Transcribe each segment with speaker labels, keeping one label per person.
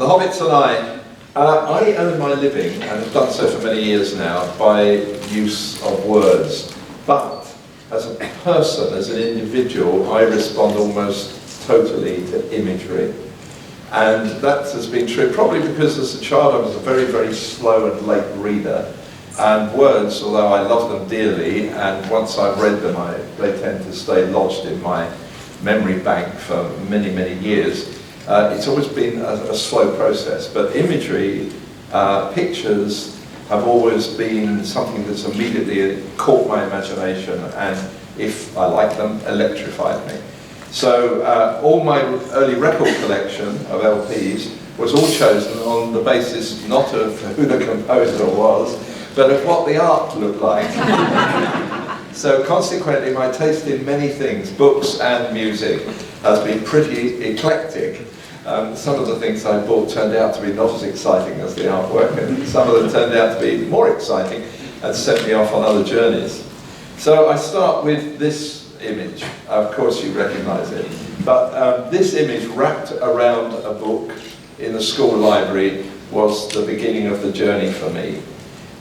Speaker 1: The Hobbits and I earn my living, and have done so for many years now, by use of words. But as a person, as an individual, I respond almost totally to imagery. And that has been true, probably because as a child I was a very, very slow and late reader. And words, although I love them dearly, and once I've read them, they tend to stay lodged in my memory bank for many, many years. It's always been a slow process, but imagery, pictures, have always been something that's immediately caught my imagination, and if I like them, electrified me. So all my early record collection of LPs was all chosen on the basis not of who the composer was, but of what the art looked like. So consequently, my taste in many things, books and music, has been pretty eclectic. Some of the things I bought turned out to be not as exciting as the artwork, and some of them turned out to be more exciting and sent me off on other journeys. So I start with this image. Of course you recognize it. But this image wrapped around a book in the school library was the beginning of the journey for me.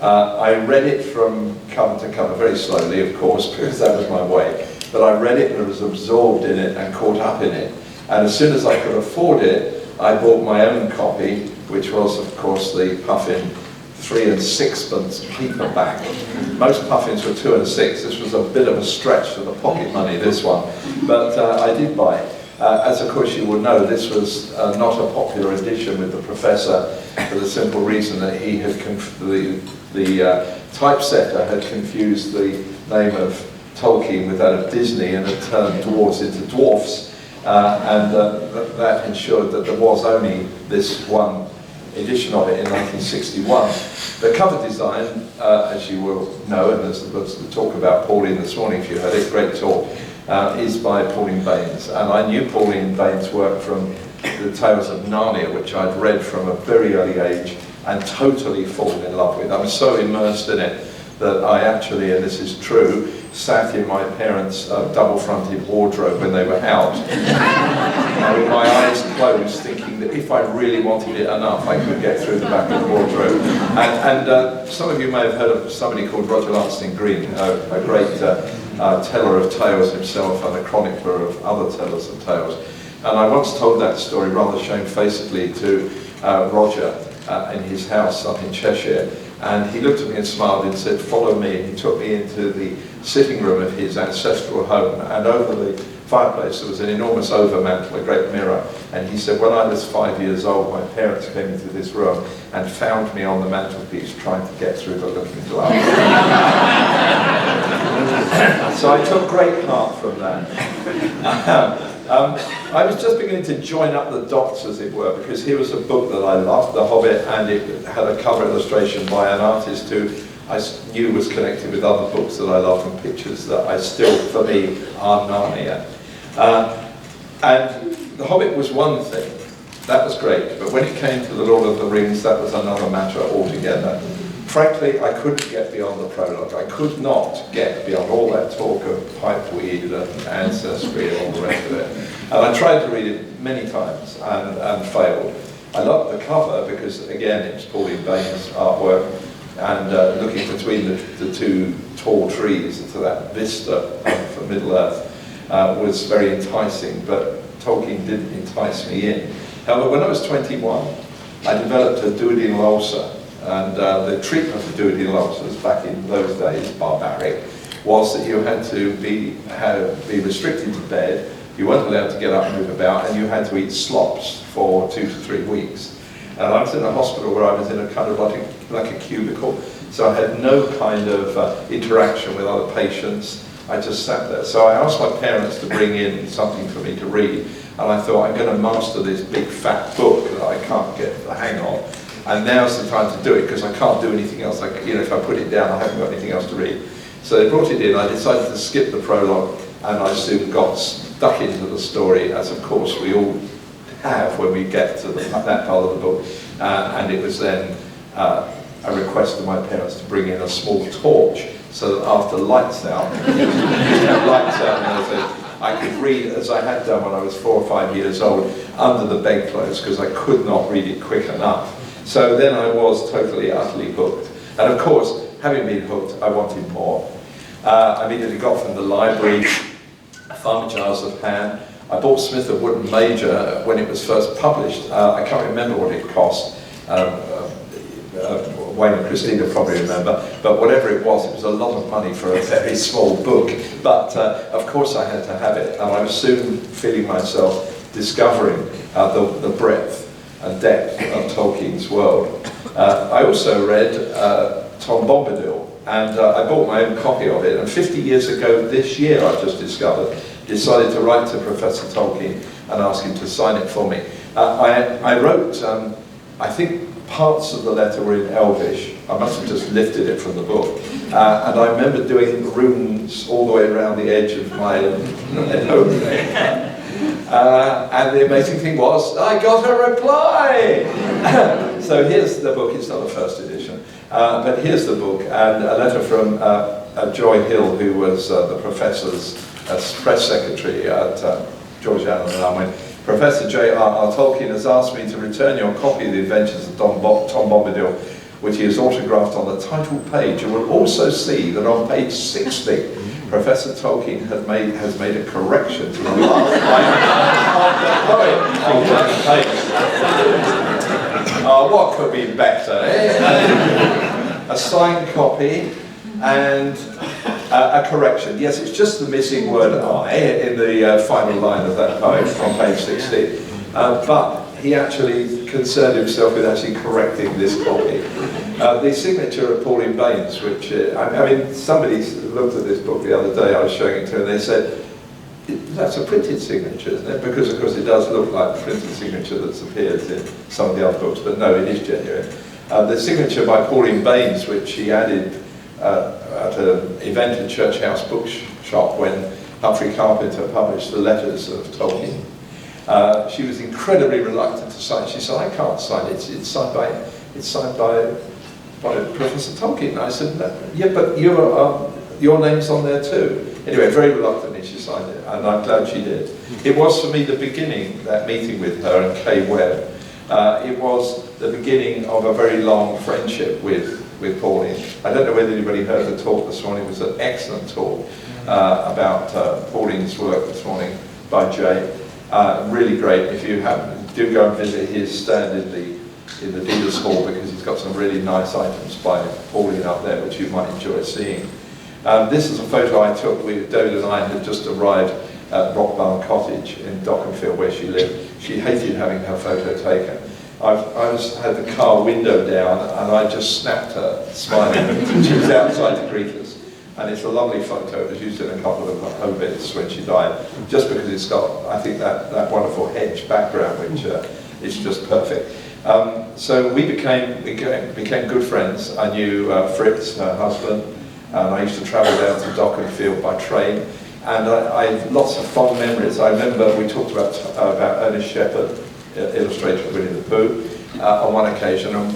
Speaker 1: I read it from cover to cover, very slowly of course, because that was my way. But I read it and was absorbed in it and caught up in it. And as soon as I could afford it, I bought my own copy, which was of course the Puffin 3 and 6pence paperback. Most Puffins were 2 and 6. This was a bit of a stretch for the pocket money, this one. But I did buy it. As of course you will know, this was not a popular edition with the professor, for the simple reason that he had the typesetter had confused the name of Tolkien with that of Disney and had turned dwarves into dwarfs. That ensured that there was only this one edition of it in 1961. The cover design, as you will know, and there's the talk about Pauline this morning, if you heard it, great talk, is by Pauline Baynes. And I knew Pauline Baynes' work from the Tales of Narnia, which I'd read from a very early age and totally fallen in love with. I was so immersed in it that I actually, and this is true, sat in my parents' double-fronted wardrobe when they were out, with my eyes closed, thinking that if I really wanted it enough, I could get through the back of the wardrobe. And some of you may have heard of somebody called Roger Lansing Green, a great teller of tales himself and a chronicler of other tellers of tales. And I once told that story rather shamefacedly to Roger in his house up in Cheshire. And he looked at me and smiled and said, "Follow me." And he took me into the sitting room of his ancestral home. And over the fireplace there was an enormous overmantel, a great mirror. And he said, "When I was 5 years old, my parents came into this room and found me on the mantelpiece trying to get through the looking glass." So I took great heart from that. I was just beginning to join up the dots, as it were, because here was a book that I loved, The Hobbit, and it had a cover illustration by an artist who I knew was connected with other books that I love and pictures that I still, for me, are Narnia. And The Hobbit was one thing, that was great, but when it came to The Lord of the Rings, that was another matter altogether. Frankly, I couldn't get beyond the prologue. I could not get beyond all that talk of pipeweed and ancestry and all the rest of it. And I tried to read it many times and failed. I loved the cover because, again, it was Pauline Baynes' artwork, and looking between the two tall trees into that vista of Middle-earth was very enticing, but Tolkien didn't entice me in. However, when I was 21, I developed a duodenal ulcer. And the treatment for duodenal ulcers back in those days, barbaric, was that you had to be restricted to bed, you weren't allowed to get up and move about, and you had to eat slops for 2 to 3 weeks. And I was in a hospital where I was in a kind of like a cubicle, so I had no kind of interaction with other patients. I just sat there. So I asked my parents to bring in something for me to read, and I thought, I'm going to master this big fat book that I can't get the hang of. And now's the time to do it, because I can't do anything else. If I put it down, I haven't got anything else to read. So they brought it in. I decided to skip the prologue, and I soon got stuck into the story, as of course we all have when we get to that part of the book. And it was then a request of my parents to bring in a small torch, so that after lights out, lights out, and I said, I could read, as I had done when I was 4 or 5 years old, under the bedclothes, because I could not read it quick enough. So then I was totally, utterly hooked. And of course, having been hooked, I wanted more. I immediately got from the library Farmer Giles of Pan. I bought Smith & Wooden Major when it was first published. I can't remember what it cost. Wayne and Christina probably remember, but whatever it was a lot of money for a very small book. But of course I had to have it, and I was soon feeling myself discovering the breadth and depth of Tolkien's world. I also read Tom Bombadil, and I bought my own copy of it, and 50 years ago this year, I just decided to write to Professor Tolkien and ask him to sign it for me. I wrote, I think parts of the letter were in Elvish. I must have just lifted it from the book. And I remember doing runes all the way around the edge of my home there. And the amazing thing was, I got a reply! So here's the book. It's not the first edition. But here's the book, and a letter from Joy Hill, who was the professor's press secretary at George Allen and Unwin. Professor J.R.R. Tolkien has asked me to return your copy of The Adventures of Tom Bombadil, which he has autographed on the title page. You will also see that on page 60, Professor Tolkien has made a correction to the last line of the poem. Oh, what could be better, eh? A signed copy and a correction. Yes, it's just the missing word I in the final line of that poem on page 60. But he actually concerned himself with actually correcting this copy. The signature of Pauline Baines, which, I mean, somebody looked at this book the other day, I was showing it to, and they said, that's a printed signature, isn't it? Because, of course, it does look like the printed signature that's appeared in some of the other books, but no, it is genuine. The signature by Pauline Baines, which he added at an event at Church House Bookshop when Humphrey Carpenter published the letters of Tolkien. She was incredibly reluctant to sign. She said, I can't sign it. It's signed by Professor Tolkien. And I said, no, yeah, but your name's on there too. Anyway, very reluctantly she signed it, and I'm glad she did. It was for me the beginning, that meeting with her and Kay Webb. It was the beginning of a very long friendship with Pauline. I don't know whether anybody heard the talk this morning. It was an excellent talk about Pauline's work this morning by Jay. Really great. If you do go and visit his stand in the dealer's hall, because he's got some really nice items by Pauline up there which you might enjoy seeing. This is a photo I took. David and I had just arrived at Rockbarn Cottage in Dockenfield where she lived. She hated having her photo taken. I had the car window down and I just snapped her, smiling. She was outside to greet us. And it's a lovely photo. It was used in a couple of obits when she died, just because it's got, I think, that wonderful hedge background, which is just perfect. So we became good friends. I knew Fritz, her husband, and I used to travel down to Dockenfield by train. And I have lots of fond memories. I remember we talked about Ernest Shepard, illustrator of Winnie the Pooh, on one occasion, and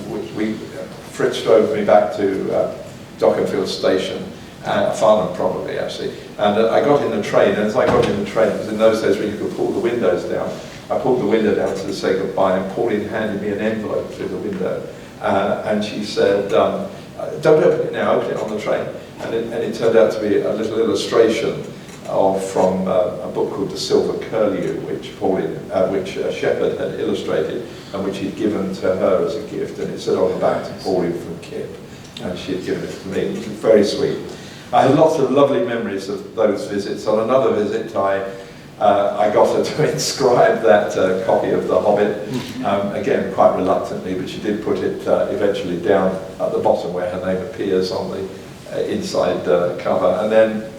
Speaker 1: Fritz drove me back to Dockenfield Station, Farnham probably actually, and I got in the train, and as I got in the train, because in those days when you could pull the windows down, I pulled the window down to say goodbye, and Pauline handed me an envelope through the window, and she said, don't open it now, open it on the train. And it turned out to be a little illustration from a book called The Silver Curlew, which Shepard had illustrated and which he'd given to her as a gift, and it said on the back, to Pauline from Kip, and she had given it to me, which was very sweet. I have lots of lovely memories of those visits. On another visit, I got her to inscribe that copy of The Hobbit, again quite reluctantly, but she did put it eventually down at the bottom where her name appears on the inside cover, and then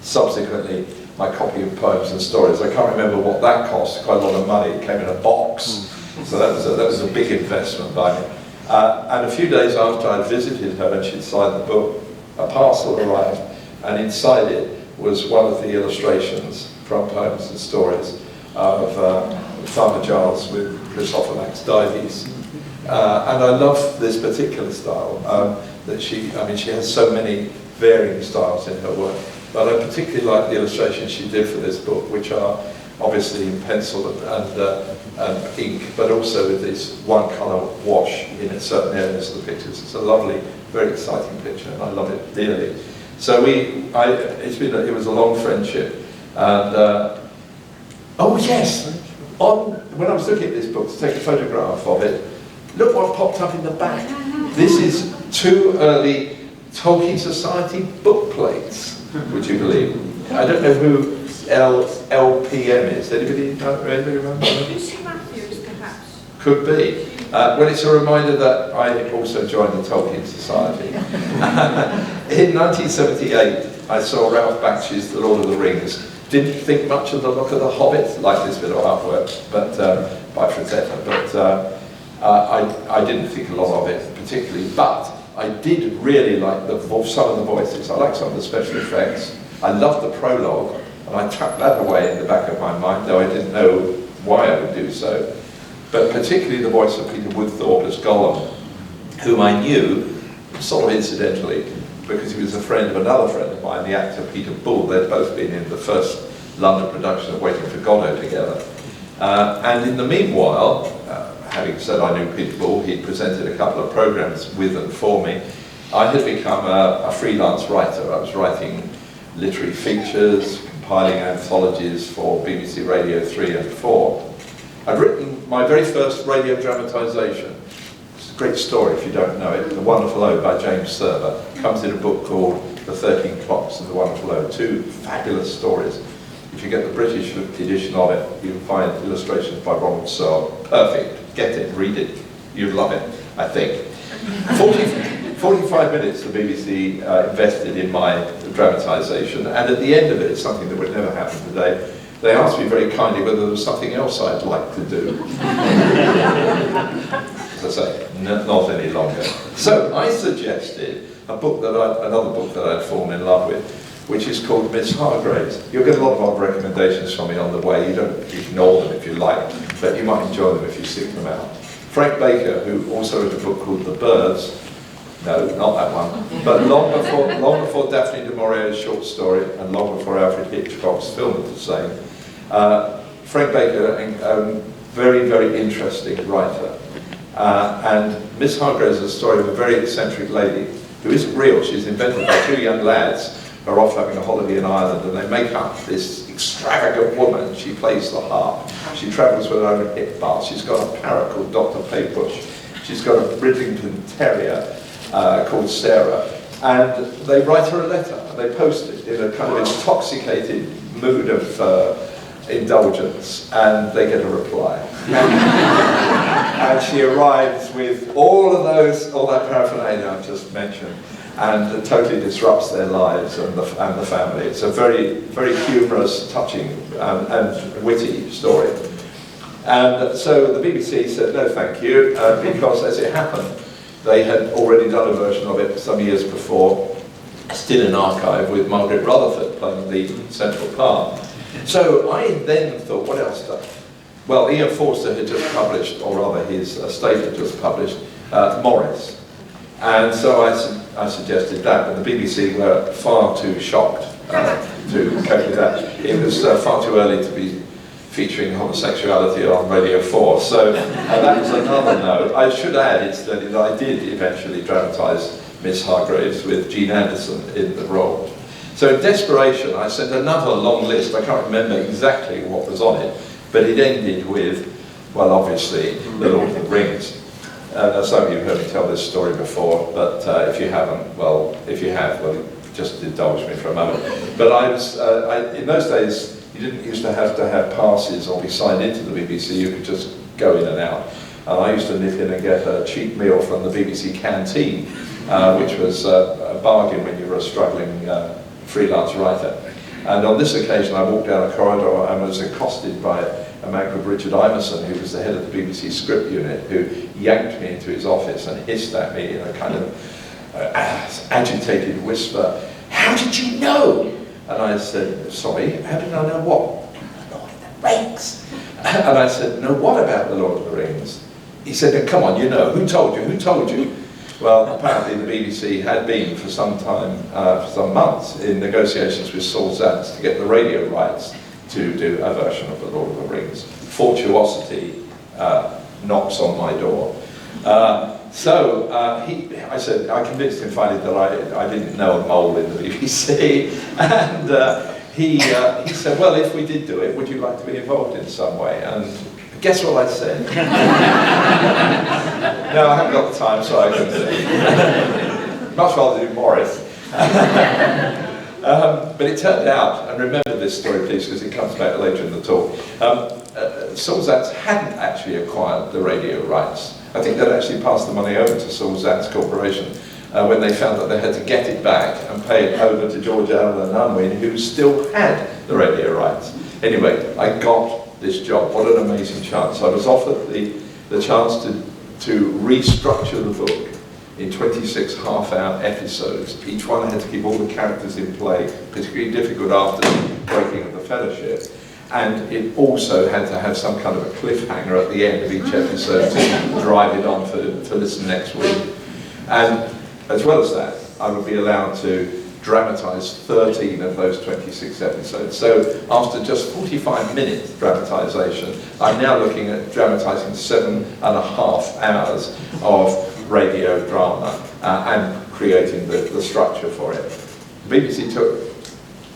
Speaker 1: subsequently my copy of Poems and Stories. I can't remember what that cost, quite a lot of money. It came in a box, so that was a big investment by me. And a few days after I'd visited her and she'd signed the book, a parcel arrived, and inside it was one of the illustrations from Poems and Stories of Farmer Giles with Chrysophilax Dives. And I love this particular style, that she has so many varying styles in her work, but I particularly like the illustrations she did for this book, which are obviously in pencil and ink, but also with this one colour wash in certain areas of the pictures. It's a lovely, very exciting picture, and I love it dearly. So it was a long friendship, and oh yes, when I was looking at this book to take a photograph of it, look what popped up in the back. This is 2 early Tolkien Society book plates, would you believe? I don't know who LPM is. Anybody remember?
Speaker 2: Lucy Matthews, perhaps.
Speaker 1: Could be. Well, it's a reminder that I also joined the Tolkien Society. In 1978, I saw Ralph Bakshi's The Lord of the Rings. Didn't think much of the look of The Hobbit, like this bit of artwork, but by Frazetta. But I didn't think a lot of it particularly. But I did really like some of the voices. I like some of the special effects. I loved the prologue, and I tucked that away in the back of my mind, though I didn't know why I would do so. But particularly the voice of Peter Woodthorpe as Gollum, whom I knew, sort of incidentally, because he was a friend of another friend of mine, the actor Peter Bull. They'd both been in the first London production of Waiting for Godot together. And in the meanwhile, having said I knew Peter Bull, he'd presented a couple of programs with and for me. I had become a freelance writer. I was writing literary features, compiling anthologies for BBC Radio 3 and 4. I'd written my very first radio dramatisation. It's a great story if you don't know it. The Wonderful Ode by James Server comes in a book called The 13 Clocks and The Wonderful Ode. 2 fabulous stories. If you get the British edition of it, you'll find illustrations by Ronald Searle. Perfect. Get it, read it. You'd love it, I think. 45 minutes the BBC invested in my dramatisation, and at the end of it, it's something that would never happen today, they asked me very kindly whether there was something else I'd like to do. As I say, not any longer. So I suggested another book that I'd fallen in love with, which is called Miss Hargreaves. You'll get a lot of other recommendations from me on the way. You don't ignore them if you like, but you might enjoy them if you seek them out. Frank Baker, who also wrote a book called The Birds, no, not that one, but long before Daphne du Maurier's short story and long before Alfred Hitchcock's film of the same, Frank Baker, very, very interesting writer. And Miss Hargreaves is a story of a very eccentric lady who isn't real. She's invented by 2 young lads who are off having a holiday in Ireland, and they make up this extravagant woman. She plays the harp. She travels with her own hip bar. She's got a parrot called Dr. Paybush. She's got a Bridlington Terrier called Sarah. And they write her a letter, and they post it in a kind of intoxicated mood of indulgence, and they get a reply. And she arrives with all that paraphernalia I've just mentioned, and totally disrupts their lives and the family. It's a very, very humorous, touching, and witty story. And so the BBC said no thank you, because as it happened, they had already done a version of it some years before, still in archive, with Margaret Rutherford playing the central part. So I then thought, what else done? Well, Ian Forster had just published, or rather his estate had just published, Morris. And so I suggested that, and the BBC were far too shocked to cope with that. It was far too early to be featuring homosexuality on Radio 4, so that was another no. I should add, incidentally, that I did eventually dramatise Miss Hargreaves with Jean Anderson in the role. So in desperation, I sent another long list. I can't remember exactly what was on it, but it ended with, well, obviously, The Lord of the Rings. Some of you have heard me tell this story before, but if you haven't, well, if you have, well, just indulge me for a moment. But in those days, you didn't used to have passes or be signed into the BBC. You could just go in and out. And I used to nip in and get a cheap meal from the BBC canteen, which was a bargain when you were a struggling freelance writer. And on this occasion, I walked down a corridor and was accosted by a man called Richard Iverson, who was the head of the BBC script unit, who yanked me into his office and hissed at me in a kind of agitated whisper, "How did you know?" And I said, "Sorry, how did I know what?" "The Lord of the Rings." And I said, "No, what about the Lord of the Rings?" He said, "Come on, you know. Who told you? Who told you?" Well, apparently the BBC had been for some time, for some months, in negotiations with Saul Zaentz to get the radio rights to do a version of The Lord of the Rings. Fortuosity knocks on my door. I convinced him finally that I didn't know a mole in the BBC, and he said, well, if we did do it, would you like to be involved in some way? And guess what I said? No, I haven't got the time, so I can say. Much rather do Morris. But it turned out, and remember this story please, because it comes back later in the talk, Saul Zaentz hadn't actually acquired the radio rights. I think they'd actually passed the money over to Saul Zaentz Corporation when they found that they had to get it back and pay it over to George Allen and Unwin, who still had the radio rights. Anyway, I got this job. What an amazing chance. I was offered the chance to restructure the book in 26 half-hour episodes. Each one had to keep all the characters in play, particularly difficult after the breaking of the Fellowship. And it also had to have some kind of a cliffhanger at the end of each episode to drive it on to listen next week. And as well as that, I would be allowed to dramatise 13 of those 26 episodes. So after just 45 minutes dramatisation, I'm now looking at dramatising 7.5 hours of radio drama and creating the structure for it. The BBC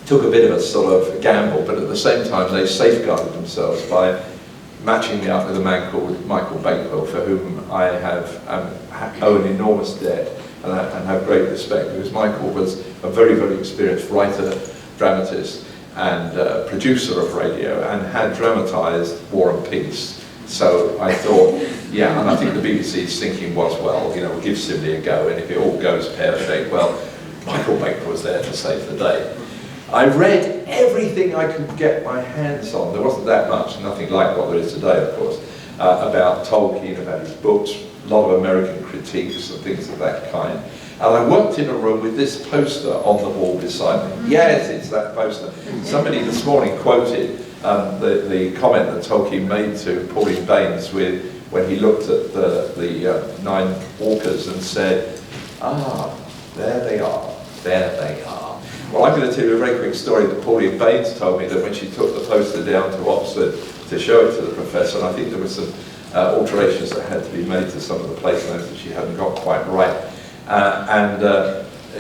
Speaker 1: took a bit of a sort of gamble, but at the same time they safeguarded themselves by matching me up with a man called Michael Bakewell, for whom I owe an enormous debt and have great respect, because Michael was a very, very experienced writer, dramatist, and producer of radio, and had dramatised War and Peace. So I thought, yeah, and I think the BBC's thinking was, well, we'll give Sibley a go, and if it all goes pear-shaped, well, Michael Bakewell was there to save the day. I read everything I could get my hands on. There wasn't that much, nothing like what there is today, of course, about Tolkien, about his books, a lot of American critiques and things of that kind. And I worked in a room with this poster on the wall beside me. Yes, it's that poster. Somebody this morning quoted the comment that Tolkien made to Pauline Baynes when he looked at the 9 walkers and said, there they are, there they are. Well, I'm going to tell you a very quick story that Pauline Baynes told me, that when she took the poster down to Oxford to show it to the professor, and I think there were some alterations that had to be made to some of the place names that she hadn't got quite right.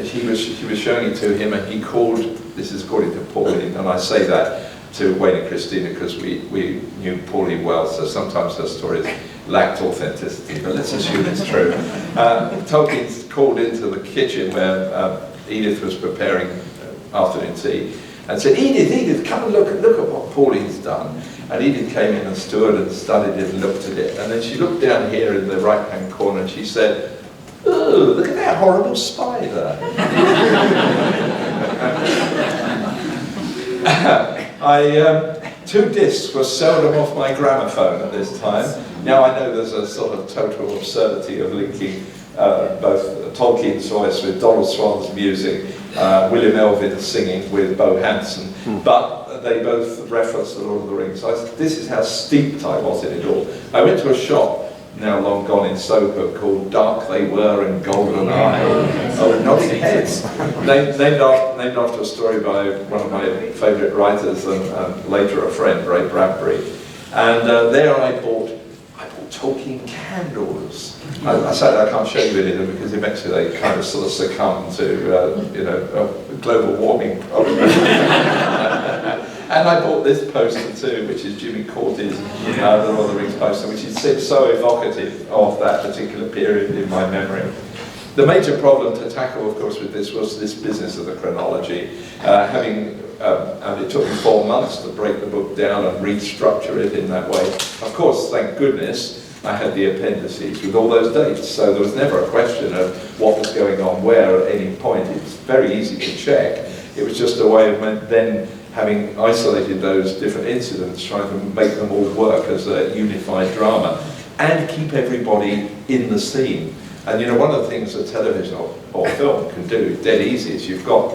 Speaker 1: She was showing it to him, and he called, this is according to Pauline, and I say that to Wayne and Christina because we knew Pauline well, so sometimes her stories lacked authenticity, but let's assume it's true. Tolkien called into the kitchen where Edith was preparing afternoon tea and said, Edith, come and look at what Pauline's done. And Edith came in and stood and studied it and looked at it. And then she looked down here in the right-hand corner and she said, ooh, look at that horrible spider. Two discs were seldom off my gramophone at this time. Now I know there's a sort of total absurdity of linking both Tolkien's voice with Donald Swan's music, William Elvin singing with Bo Hansen, but they both reference The Lord of the Rings. This is how steeped I was in it all. I went to a shop, now long gone in Soho, called Dark They Were and Golden Eye, nodding heads, named after a story by one of my favourite writers and later a friend, Ray Bradbury. And there I bought Tolkien candles. I said I can't show you any of them because eventually they kind of sort of succumb to global warming problem. And I bought this poster too, which is Jimmy Corty's The Lord of the Rings poster, which is so evocative of that particular period in my memory. The major problem to tackle, of course, with this was this business of the chronology. And it took me 4 months to break the book down and restructure it in that way. Of course, thank goodness, I had the appendices with all those dates, so there was never a question of what was going on where at any point. It was very easy to check. It was just a way of then having isolated those different incidents, trying to make them all work as a unified drama and keep everybody in the scene. And one of the things that television or film can do dead easy is you've got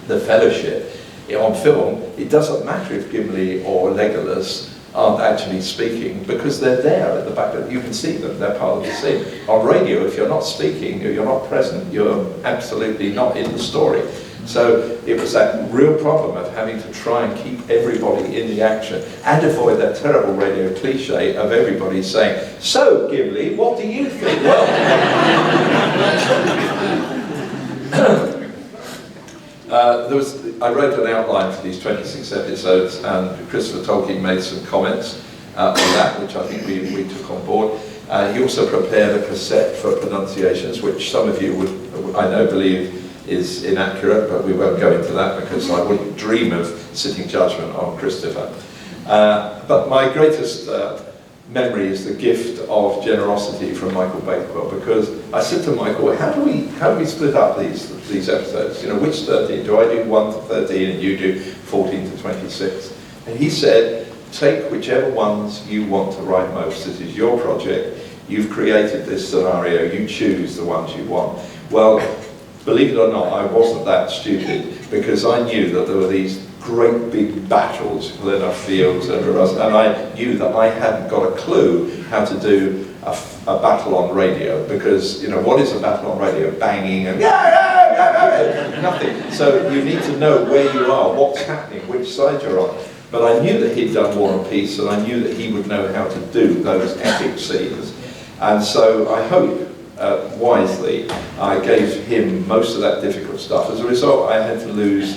Speaker 1: the Fellowship. On film, it doesn't matter if Gimli or Legolas aren't actually speaking because they're there at the back. You can see them, they're part of the scene. On radio, if you're not speaking, if you're not present, you're absolutely not in the story. So it was that real problem of having to try and keep everybody in the action and avoid that terrible radio cliche of everybody saying, "So, Gimli, what do you think?" Well, I wrote an outline for these 26 episodes, and Christopher Tolkien made some comments on that, which I think we took on board. He also prepared a cassette for pronunciations, which some of you would, I know, believe is inaccurate, but we won't go into that because I wouldn't dream of sitting judgment on Christopher. But my greatest memory is the gift of generosity from Michael Bakewell, because I said to Michael, how do we split up these episodes? You know, which 13? Do I do 1 to 13 and you do 14 to 26? And he said, take whichever ones you want to write most. This is your project. You've created this scenario. You choose the ones you want. Well, believe it or not, I wasn't that stupid, because I knew that there were these great big battles, Glenna Fields and I knew that I hadn't got a clue how to do a battle on radio, because, you know, what is a battle on radio? Banging and nothing. So you need to know where you are, what's happening, which side you're on. But I knew that he'd done War and Peace, and I knew that he would know how to do those epic scenes. And so I hope, wisely, I gave him most of that difficult stuff. As a result, I had to lose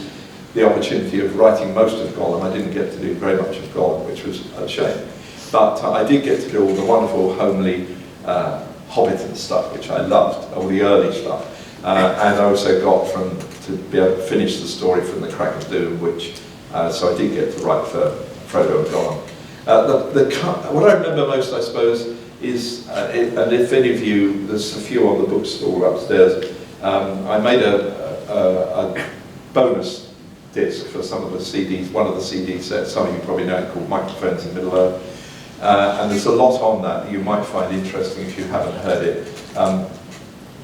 Speaker 1: the opportunity of writing most of Gollum. I didn't get to do very much of Gollum, which was a shame. But I did get to do all the wonderful, homely Hobbit and stuff, which I loved, all the early stuff. And I also got to be able to finish the story from the Crack of Doom, which, so I did get to write for Frodo and Gollum. What I remember most, I suppose, is, and if any of you, there's a few on the bookstall upstairs, I made a bonus disc for some of the CDs, one of the CD sets, some of you probably know it, called Microphones in Middle-earth. And there's a lot on that you might find interesting if you haven't heard it.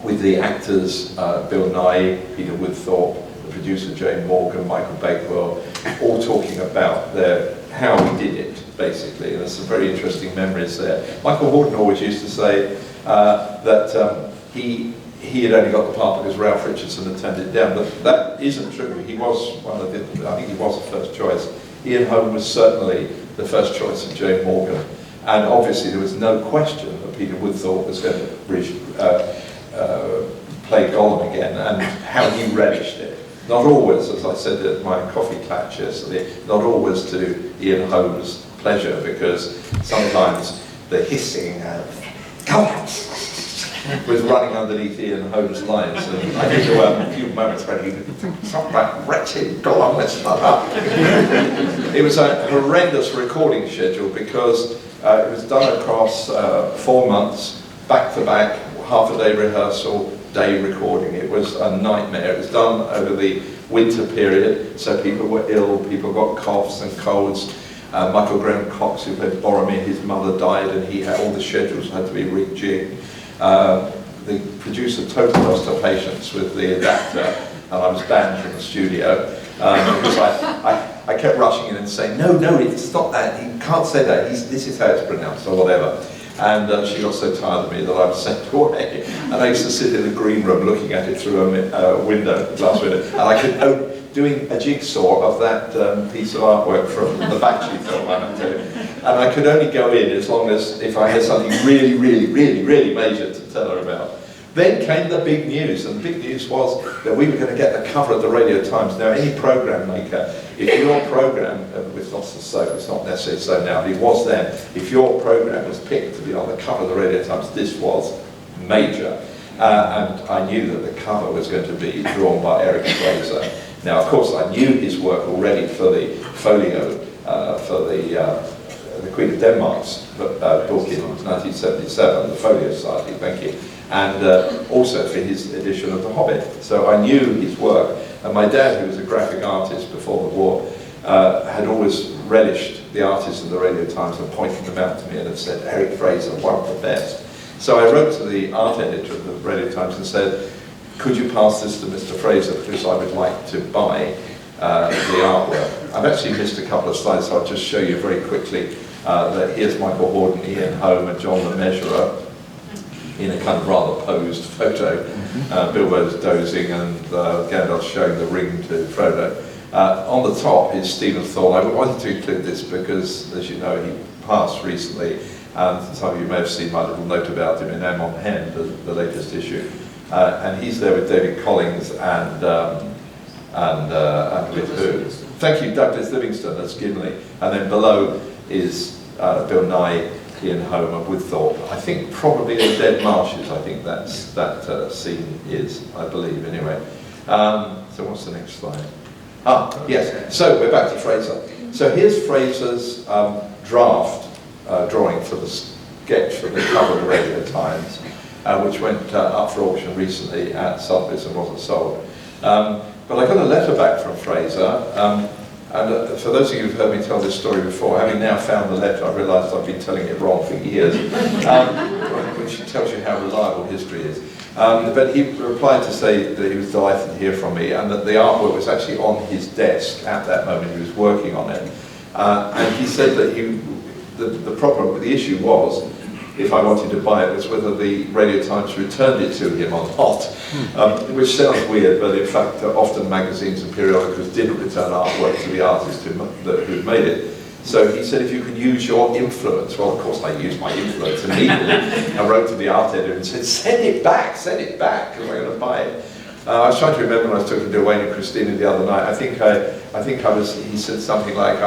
Speaker 1: With the actors, Bill Nye, Peter Woodthorpe, the producer Jane Morgan, Michael Bakewell, all talking about how we did it, basically. And there's some very interesting memories there. Michael Horton always used to say that he had only got the part because Ralph Richardson had turned it down, but that isn't true. He was I think he was the first choice. Ian Holm was certainly the first choice of Jane Morgan, and obviously there was no question that Peter Woodthorpe was going to play Gollum again, and how he relished it. Not always, as I said at my coffee clatch yesterday, not always to Ian Holm's pleasure, because sometimes the hissing was running underneath Ian Holm's lines, and I think there were a few moments where he would think, "Stop that wretched Gollum, let's start up." It was a horrendous recording schedule, because it was done across 4 months, back to back, half a day rehearsal, day recording. It was a nightmare. It was done over the winter period, so people were ill, people got coughs and colds. Michael Graham Cox, who played Boromir, his mother died, and he had all the schedules had to be rejigged. The producer totally lost her patience with the adapter, and I was banned from the studio because I kept rushing in and saying, no, it's not that, you can't say that, this is how it's pronounced, or whatever. And she got so tired of me that I was sent away. And I used to sit in the green room looking at it through a glass window, and I could, doing a jigsaw of that piece of artwork from the Bakshi film I went to. And I could only go in as long as if I had something really, really, really, really major to tell her about. Then came the big news, and the big news was that we were going to get the cover of the Radio Times. Now, any program maker, if your program, it's not necessarily so now, but it was then, if your program was picked to be on the cover of the Radio Times, this was major. And I knew that the cover was going to be drawn by Eric Fraser. Now, of course, I knew his work already for the folio for the Queen of Denmark's book in 1977, the Folio Society, thank you, and also for his edition of The Hobbit. So I knew his work, and my dad, who was a graphic artist before the war, had always relished the artists of the Radio Times and pointed them out to me and had said, Eric Fraser, one of the best. So I wrote to the art editor of the Radio Times and said, could you pass this to Mr. Fraser, because I would like to buy the artwork. I've actually missed a couple of slides, so I'll just show you very quickly that here's Michael Horden, Ian Home and John the Measurer in a kind of rather posed photo. Bilbo's dozing and Gandalf's showing the ring to Frodo. On the top is Stephen Thorne. I wanted to include this because, as you know, he passed recently, and some of you may have seen my little note about him in M on Hen, the latest issue. And he's there with David Collins and with who? Thank you, Douglas Livingstone as Gimli. And then below is Bill Nye, Ian Home and Woodthorpe. I think probably in the Dead Marshes, I think that scene is, I believe, anyway. So what's the next slide? Yes, so we're back to Fraser. So here's Fraser's draft drawing for the sketch for the cover of the Radio Times, which went up for auction recently at Sotheby's and wasn't sold. But I got a letter back from Fraser, and for those of you who've heard me tell this story before, having now found the letter, I realised I've been telling it wrong for years, which tells you how reliable history is. But he replied to say that he was delighted to hear from me, and that the artwork was actually on his desk at that moment. He was working on it, and he said that the problem with the issue was, if I wanted to buy it, was whether the Radio Times returned it to him or not, which sounds weird, but in fact often magazines and periodicals didn't return artwork to the artist who'd made it. So he said, if you can use your influence. Well, of course I used my influence immediately. I wrote to the art editor and said, send it back, because I'm going to buy it. I was trying to remember when I was talking to Wayne and Christina the other night. I think he said something like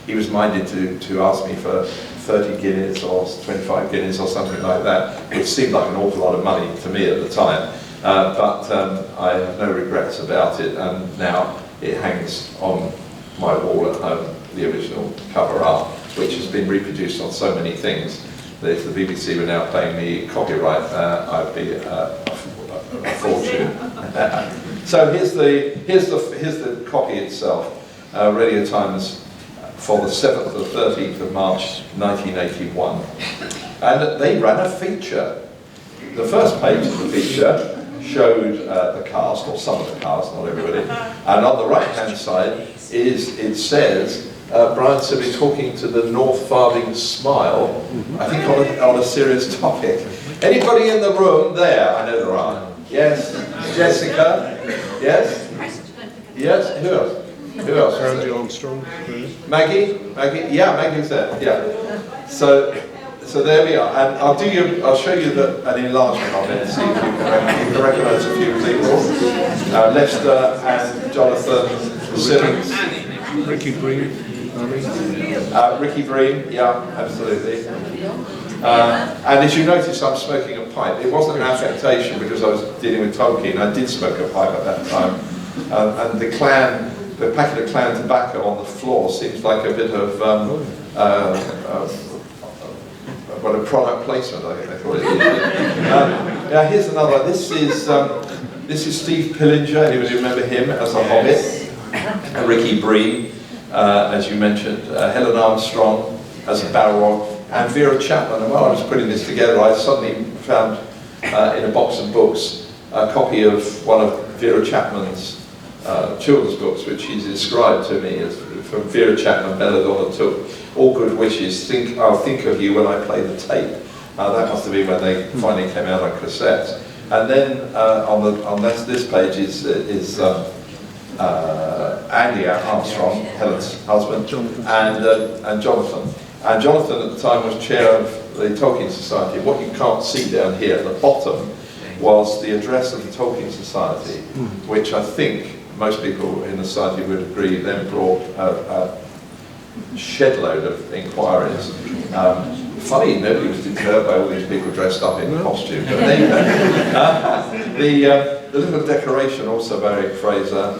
Speaker 1: he was minded to ask me for 30 guineas or 25 guineas or something like that, which seemed like an awful lot of money to me at the time. But I have no regrets about it, and now it hangs on my wall at home, the original cover art, which has been reproduced on so many things that if the BBC were now paying me copyright, I'd be a fortune. So here's the copy itself, Radio Times for the 7th or 13th of March 1981, and they ran a feature. The first page of the feature showed the cast, or some of the cast, not everybody, and on the right hand side it says Brian Sibley talking to the North Farthing Smile, I think on a serious topic. Anybody in the room there? I know there are. Yes? Jessica? Yes? Yes? Who else? Who else?
Speaker 3: Randy Armstrong.
Speaker 1: Maggie? Maggie? Yeah, Maggie's there. Yeah. So there we are, and I'll show you an enlargement of it and see if you can recognise a few people. Lester and Jonathan Simmons.
Speaker 3: Ricky Breen.
Speaker 1: Ricky Breen, yeah, absolutely. And as you notice, I'm smoking a pipe. It wasn't an affectation because I was dealing with Tolkien. I did smoke a pipe at that time, and the packet of clan tobacco on the floor seems like a bit of what a product placement, I think they call it. Now here's another one. This is Steve Pillinger. Anybody remember him as a Hobbit? Ricky Breen, as you mentioned, Helen Armstrong as a Balrog, and Vera Chapman. And while I was putting this together, I suddenly found in a box of books a copy of one of Vera Chapman's children's books, which he's described to me as from Vera Chapman, Belladonna took All Good Wishes, I'll think of you when I play the tape. That must have been when they finally came out on cassettes. And then on this page is Andy Armstrong, Helen's husband, and Jonathan. And Jonathan at the time was chair of the Tolkien Society. What you can't see down here at the bottom was the address of the Tolkien Society, which I think most people in the society would agree then brought a shed load of inquiries. Funny, nobody was deterred by all these people dressed up in costume, but the little decoration also by Eric Fraser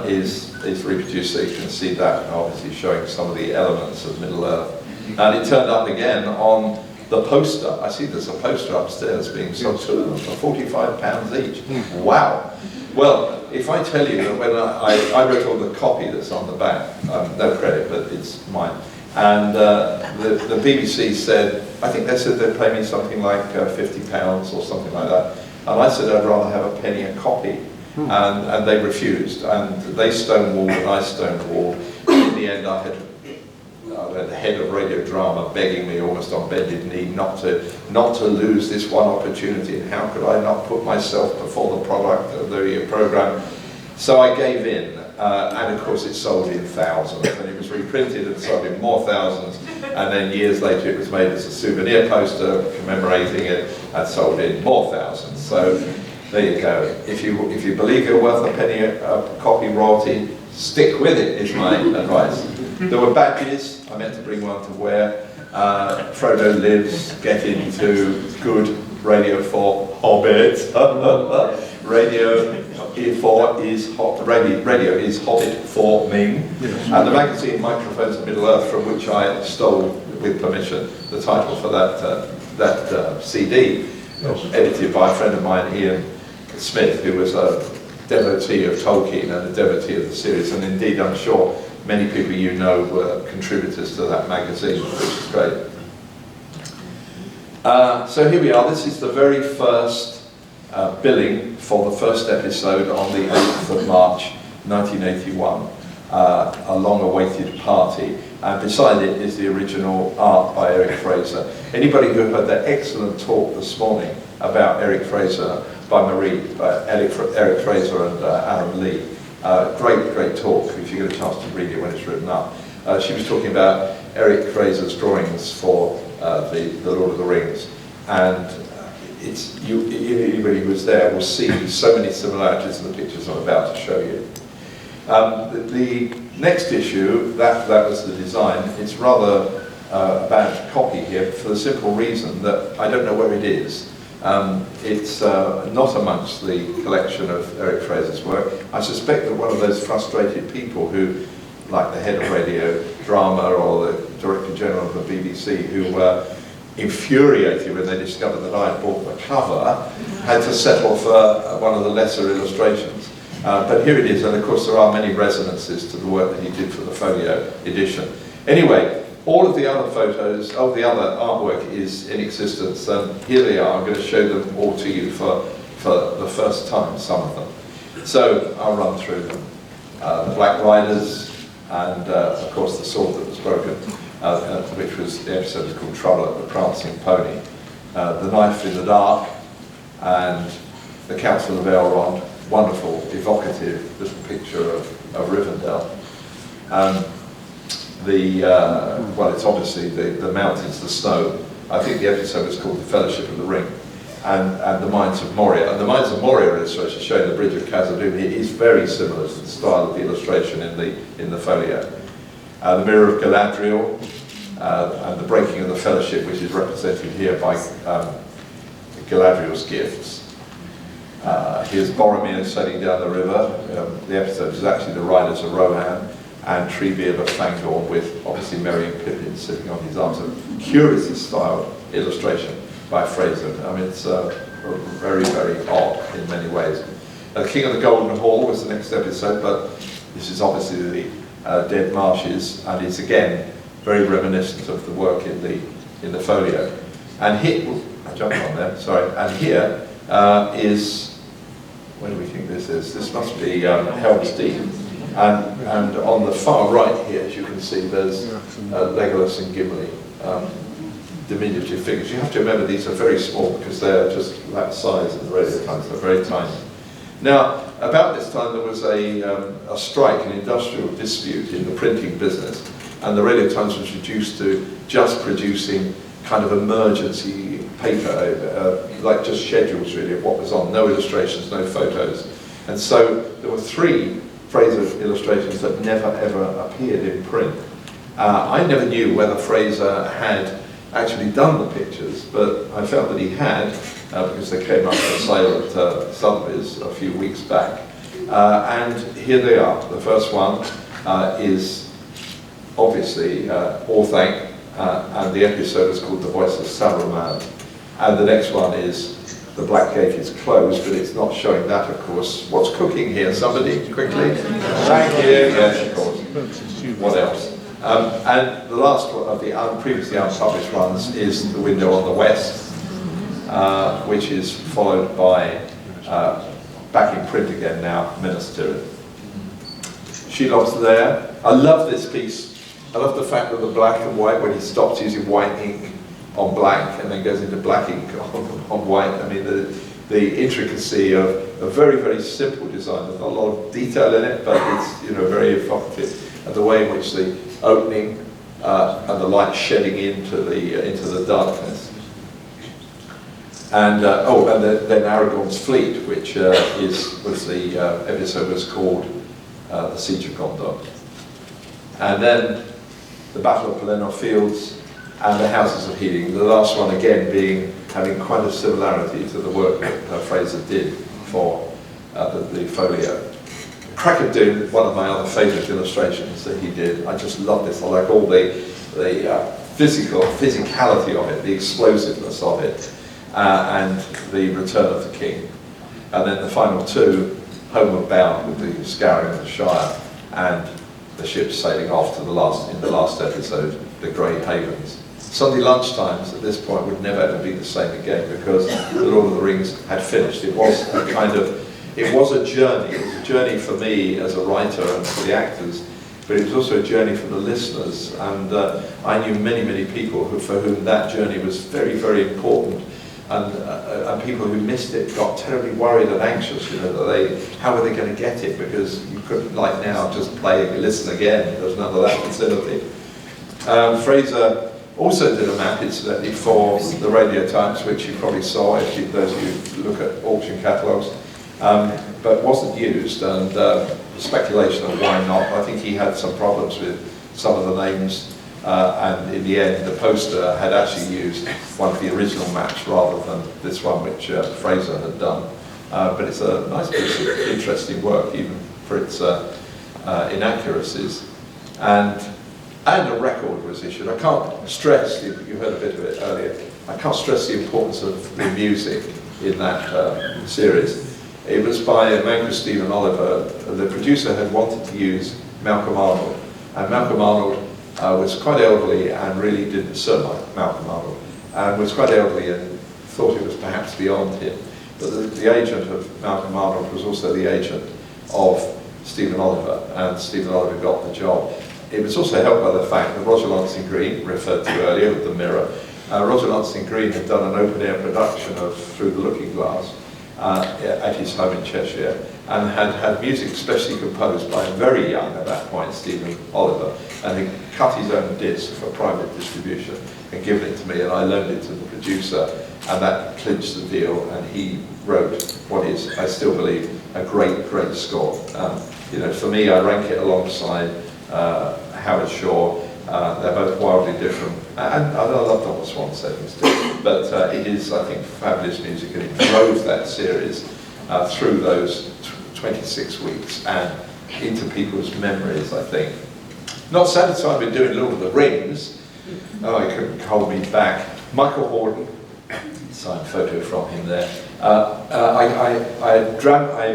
Speaker 1: is reproduced, so you can see that obviously showing some of the elements of Middle Earth. And it turned up again on the poster. I see there's a poster upstairs being sold, two of them for £45 each. Wow. Well, if I tell you that when I wrote all the copy that's on the back, no credit, but it's mine, and the BBC said, I think they said they'd pay me something like £50 or something like that, and I said I'd rather have a penny a copy, and they refused, and they stonewalled and I stonewalled. In the end I had the head of radio drama begging me almost on bended knee not to lose this one opportunity, and how could I not put myself before the product of the program. So I gave in, and of course it sold in thousands, and it was reprinted and sold in more thousands, and then years later it was made as a souvenir poster commemorating it and sold in more thousands. So there you go. If you believe you're worth a penny a copy royalty, stick with it is my advice. There were badges. I meant to bring one to wear. Frodo lives, get into good Radio 4 Hobbit. Radio is Hobbit for Ming. And the magazine Microphones of Middle Earth, from which I stole, with permission, the title for that CD, edited by a friend of mine, Ian Smith, who was a devotee of Tolkien and a devotee of the series, and indeed I'm sure many people you know were contributors to that magazine, which is great. So here we are. This is the very first billing for the first episode on the 8th of March 1981, a long-awaited party, and beside it is the original art by Eric Fraser. Anybody who heard that excellent talk this morning about Eric Fraser by Eric Fraser and Aaron Lee, great talk if you get a chance to read it when it's written up. She was talking about Eric Fraser's drawings for the Lord of the Rings, and anybody who was there will see so many similarities in the pictures I'm about to show you. The next issue, that was the design. It's rather a bad copy here for the simple reason that I don't know where it is. It's not amongst the collection of Eric Fraser's work. I suspect that one of those frustrated people who, like the head of radio drama or the Director General of the BBC, who were infuriated when they discovered that I had bought the cover, had to settle for one of the lesser illustrations. But here it is, and of course there are many resonances to the work that he did for the folio edition. Anyway, all of the other photos, all the other artwork is in existence, and here they are. I'm going to show them all to you for the first time, some of them. So I'll run through them. The Black Riders, and of course the sword that was broken, which was, the episode was called Trouble at the Prancing Pony. The Knife in the Dark, and the Council of Elrond. Wonderful, evocative little picture of Rivendell. Well, it's obviously the mountains, the snow. I think the episode was called The Fellowship of the Ring, and the Mines of Moria. And the Mines of Moria illustration showing the Bridge of Khazad-dûm is very similar to the style of the illustration in the folio. The Mirror of Galadriel, and the Breaking of the Fellowship, which is represented here by Galadriel's gifts. Here's Boromir sailing down the river. The episode is actually the Riders of Rohan, and Treebeard of Fangorn, with obviously Merry and Pippin sitting on his arms. A curiously styled illustration by Fraser. I mean, it's very, very odd in many ways. King of the Golden Hall was the next episode, but this is obviously the Dead Marshes, and it's again very reminiscent of the work in the folio. And here, I jumped on there, sorry. And here is, where do we think this is? This must be Helm's Deep. And on the far right here, as you can see, there's Legolas and Gimli, diminutive figures. You have to remember these are very small because they're just that size in the Radio Times. They're very tiny. Now, about this time there was a strike, an industrial dispute in the printing business, and the Radio Times was reduced to just producing kind of emergency paper, like just schedules really of what was on, no illustrations, no photos. And so there were 3 Fraser illustrations that never ever appeared in print. I never knew whether Fraser had actually done the pictures, but I felt that he had, because they came up for sale at Sotheby's a few weeks back. And here they are. The first one is obviously Orthanc, and the episode is called The Voice of Saruman. And the next one is The Black Gate is Closed, but it's not showing that, of course. What's cooking here? Somebody, quickly? Thank you. Yes, of course. What else? And the last one of the previously unpublished ones is The Window on the West, which is followed by, back in print again now, Minas Tirith. Shelob's there. I love this piece. I love the fact that the black and white, when he stops using white ink on black and then goes into black ink on white, I mean the intricacy of a very, very simple design. There's not a lot of detail in it, but it's, you know, very evocative. And the way in which the opening and the light shedding into the darkness. And then Aragorn's fleet, which was the episode was called The Siege of Gondor. And then the Battle of Pelennor Fields and the Houses of Healing. The last one again having quite a similarity to the work that Fraser did for the folio. Crack of Doom, one of my other favourite illustrations that he did. I just love this. I like all the physicality of it, the explosiveness of it, and the Return of the King. And then the final two, Homeward Bound, with the scouring of the Shire and the ships sailing off to in the last episode, the Grey Havens. Sunday lunchtimes at this point would never ever be the same again, because The Lord of the Rings had finished. It was a journey. It was a journey for me as a writer and for the actors, but it was also a journey for the listeners. And I knew many, many people for whom that journey was very, very important. And people who missed it got terribly worried and anxious, you know, how were they going to get it? Because you couldn't, like now, just listen again. There was none of that facility. Fraser also did a map, incidentally, for the Radio Times, which you probably saw if those of you look at auction catalogues, but wasn't used, and speculation of why not. I think he had some problems with some of the names, and in the end the poster had actually used one of the original maps rather than this one which Fraser had done. But it's a nice piece of interesting work, even for its inaccuracies. And a record was issued. I can't stress, you heard a bit of it earlier, I can't stress the importance of the music in that series. It was by a man called Stephen Oliver. The producer had wanted to use Malcolm Arnold, and Malcolm Arnold was quite elderly and really didn't sound like Malcolm Arnold, and was quite elderly and thought it was perhaps beyond him. But the agent of Malcolm Arnold was also the agent of Stephen Oliver, and Stephen Oliver got the job. It was also helped by the fact that Roger Lansing Green, referred to earlier with The Mirror, Roger Lansing Green had done an open-air production of Through the Looking Glass at his home in Cheshire, and had music specially composed by a very young, at that point, Stephen Oliver, and he cut his own disc for private distribution and given it to me, and I loaned it to the producer, and that clinched the deal, and he wrote what is, I still believe, a great, great score. You know, for me, I rank it alongside Howard Shore. They're both wildly different, and I love Thomas Swan's settings too, but it is, I think, fabulous music, and it drove that series through those 26 weeks and into people's memories, I think. Not satisfied with doing Lord of the Rings, he couldn't hold me back. Michael Hordern, signed photo from him there. I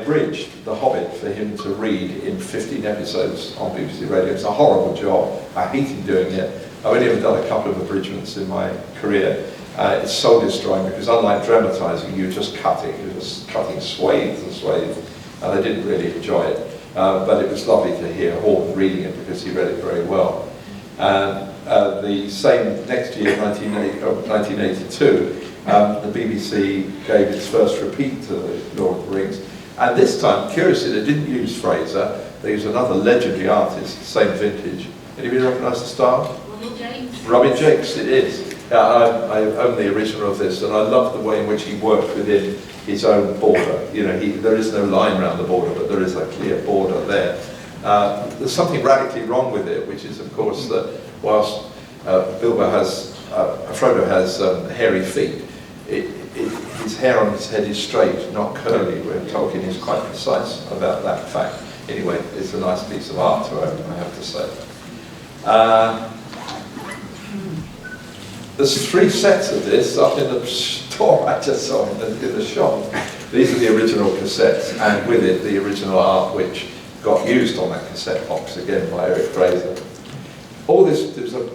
Speaker 1: abridged The Hobbit for him to read in 15 episodes on BBC Radio. It's a horrible job. I hated doing it. I've only ever done a couple of abridgments in my career. It's soul destroying because, unlike dramatising, you're just cutting swathes and swathes, and I didn't really enjoy it. But it was lovely to hear Hordern reading it because he read it very well. The same next year, 1982, the BBC gave its first repeat to the Lord of the Rings, and this time, curiously, they didn't use Fraser. They used another legendary artist, same vintage. Anybody recognise the star?
Speaker 2: Robin Jakes.
Speaker 1: Robin Jakes, it is. I own the original of this, and I love the way in which he worked within his own border. You know, there is no line around the border, but there is a clear border there. There's something radically wrong with it, which is, of course, that whilst Frodo has hairy feet, his hair on his head is straight, not curly, where Tolkien is quite precise about that fact. Anyway, it's a nice piece of art, I have to say. There's 3 sets of this up in the store I just saw in the shop. These are the original cassettes, and with it the original art which got used on that cassette box, again by Eric Fraser. All this did an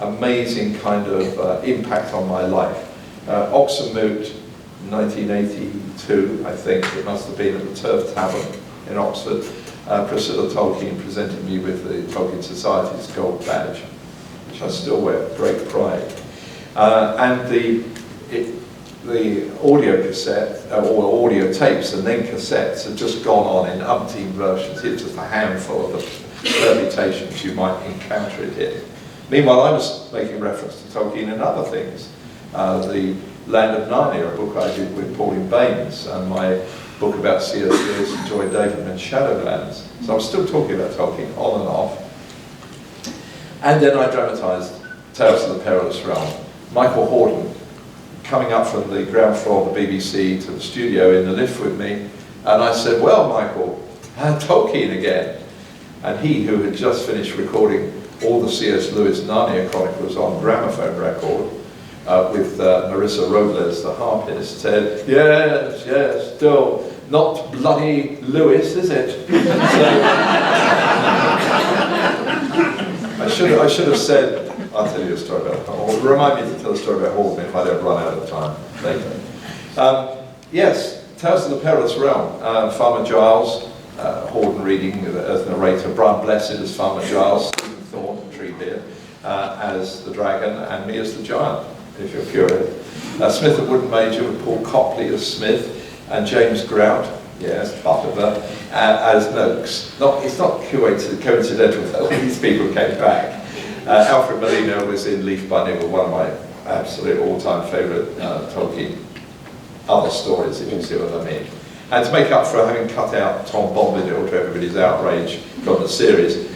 Speaker 1: amazing kind of impact on my life. Oxenmoot, 1982, I think it must have been, at the Turf Tavern in Oxford. Priscilla Tolkien presented me with the Tolkien Society's gold badge, which I still wear with great pride. And the audio cassette, or audio tapes and then cassettes have just gone on in umpteen versions. Here's just a handful of the permutations you might encounter it in. Meanwhile, I was making reference to Tolkien and other things. The Land of Narnia, a book I did with Pauline Baines, and my book about C.S. Lewis and Joy Davidman's Shadowlands. So I'm still talking about Tolkien on and off. And then I dramatised Tales of the Perilous Realm. Michael Horden coming up from the ground floor of the BBC to the studio in the lift with me, and I said, well, Michael, Tolkien again. And he, who had just finished recording all the C.S. Lewis Narnia Chronicles on gramophone record, with Marissa Robles, the harpist, said, yes, still not bloody Lewis, is it? So, I should have said, I'll tell you a story about Horden. Remind me to tell a story about Horden if I don't run out of time later. Yes, Tales of the Perilous Realm. Farmer Giles, Horden reading as narrator, Brian Blessed as Farmer Giles, Stephen Thorne, Treebeard, as the dragon, and me as the giant, if you're curious. Smith and Wooden Major with Paul Copley as Smith, and James Grout, yes, Butler, as Noakes. It's not coincidental that all these people came back. Alfred Molina was in Leaf by Nibble, one of my absolute all-time favourite Tolkien other stories, if you see what I mean. And to make up for having cut out Tom Bombadil to everybody's outrage from the series,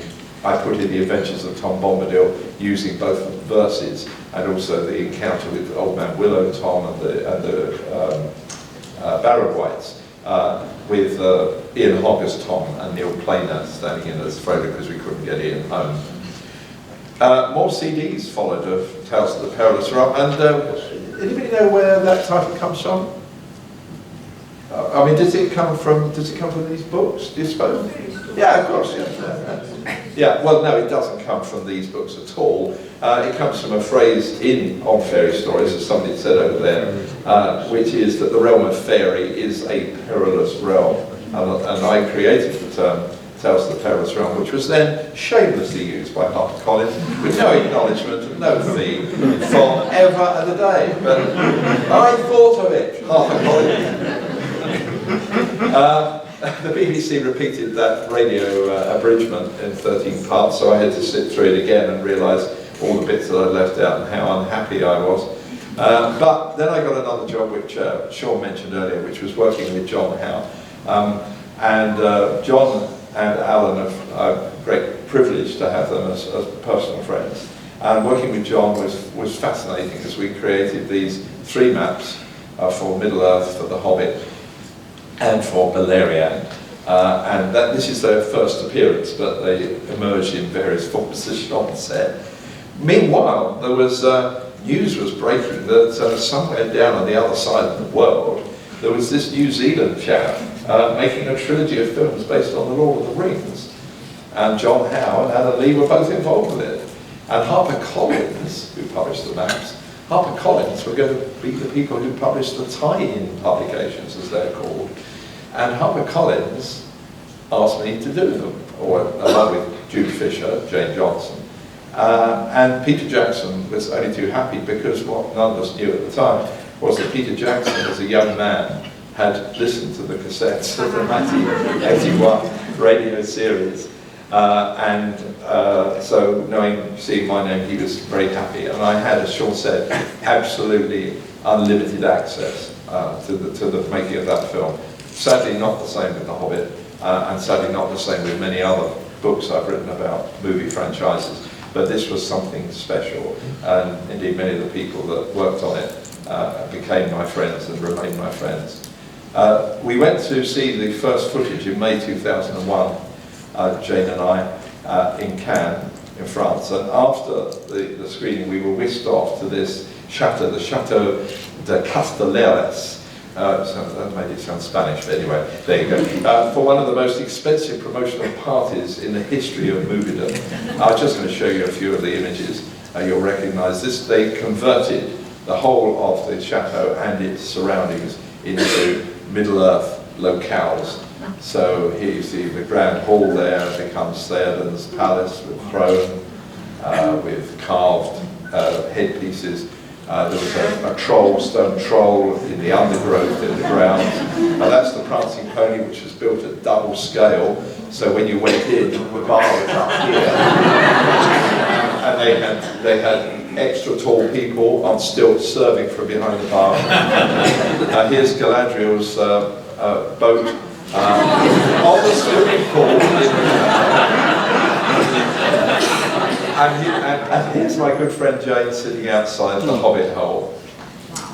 Speaker 1: I put in the Adventures of Tom Bombadil using both verses and also the encounter with Old Man Willow Tom and the Barrow-wights with Ian Hogg as Tom and Neil Planer standing in as Frodo because we couldn't get Ian home. More CDs followed of Tales of the Perilous Realm, and anybody know where that title comes from? I mean, does it come from these books, do you suppose? Yeah, of course, yeah. Yeah, well, no, it doesn't come from these books at all. It comes from a phrase on fairy stories, as somebody said over there, which is that the realm of fairy is a perilous realm. And I created the term Tales of the Perilous Realm, which was then shamelessly used by HarperCollins with no acknowledgement and no fee forever and a day. But I thought of it, HarperCollins. The BBC repeated that radio abridgment in 13 parts, so I had to sit through it again and realise all the bits that I'd left out and how unhappy I was. But then I got another job, which Sean mentioned earlier, which was working with John Howe. John and Alan are a great privilege to have them as personal friends. And working with John was fascinating because we created these 3 maps for Middle-earth, for The Hobbit, and for Beleriand. And this is their first appearance, but they emerged in various forms as Sean said. Meanwhile, there was news was breaking that somewhere down on the other side of the world, there was this New Zealand chap making a trilogy of films based on the Lord of the Rings. And John Howe and Alan Lee were both involved with it. And HarperCollins, who published the maps, HarperCollins were going to be the people who published the tie-in publications, as they're called. And HarperCollins asked me to do them, along with Jude Fisher, Jane Johnson. And Peter Jackson was only too happy because what none of us knew at the time was that Peter Jackson, as a young man, had listened to the cassettes of the 1981 radio series. So seeing my name, he was very happy. And I had, as Sean said, absolutely unlimited access to the making of that film. Sadly not the same with The Hobbit, and sadly not the same with many other books I've written about movie franchises. But this was something special, and indeed many of the people that worked on it became my friends and remain my friends. We went to see the first footage in May 2001, Jane and I, in Cannes, in France. And after the screening, we were whisked off to this chateau, the Chateau de Castelleras. That made it sound Spanish, but anyway, there you go. For one of the most expensive promotional parties in the history of moviedom. I was just going to show you a few of the images. You'll recognise this. They converted the whole of the chateau and its surroundings into Middle-earth locales, So here you see the grand hall there becomes Theoden's palace with throne, with carved headpieces. There was a troll, stone troll in the undergrowth in the ground. That's the prancing pony, which was built at double scale. So when you went in, the bar was up here. And they had extra tall people on stilts serving from behind the bar. Here's Galadriel's boat on the swimming pool. And here's my good friend Jane sitting outside the Hobbit hole.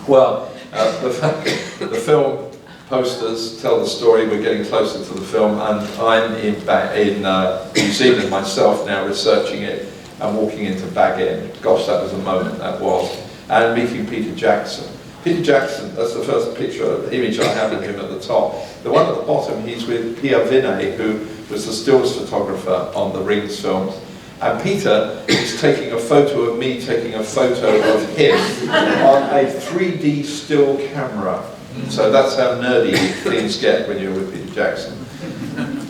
Speaker 1: Well, the film posters tell the story. We're getting closer to the film, and I'm in New Zealand myself now, researching it and walking into Bag End. Gosh, that was a moment, that was. And meeting Peter Jackson. Peter Jackson, that's the first image I have of him at the top. The one at the bottom, he's with Pia Vinay, who was the stills photographer on the Rings films. And Peter is taking a photo of me, taking a photo of him on a 3D still camera. So that's how nerdy things get when you're with Peter Jackson.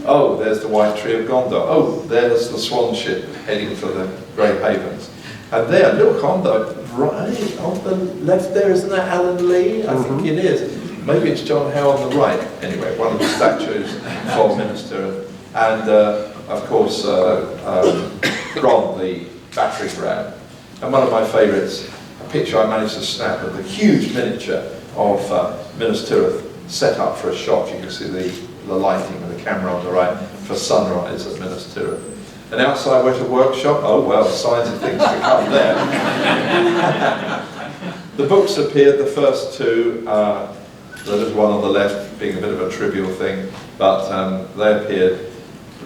Speaker 1: Oh, there's the White Tree of Gondor. Oh, there's the Swan ship heading for the Grey Havens. And there, look on the right, on the left there, isn't that Alan Lee? I think it is. Maybe it's John Howe on the right. Anyway, one of the statues for Minister. And of course, Ron, the battering ram. And one of my favourites, a picture I managed to snap of the huge miniature of Minas Tirith set up for a shot. You can see the lighting of the camera on the right for sunrise at Minas Tirith. And outside wet a workshop, oh well, signs of things to come there. The books appeared, the first two, the little one on the left being a bit of a trivial thing, but they appeared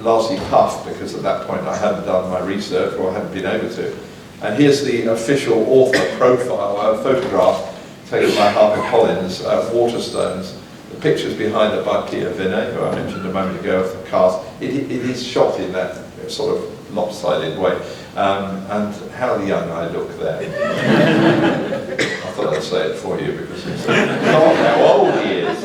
Speaker 1: largely puffed because at that point I hadn't done my research or hadn't been able to. And here's the official author profile, a photograph taken by HarperCollins at Waterstones. The picture's behind it by Pia Vinay, who I mentioned a moment ago, of the cast. It is shot in that sort of lopsided way. And how young I look there. I thought I'd say it for you because it's not how old he is.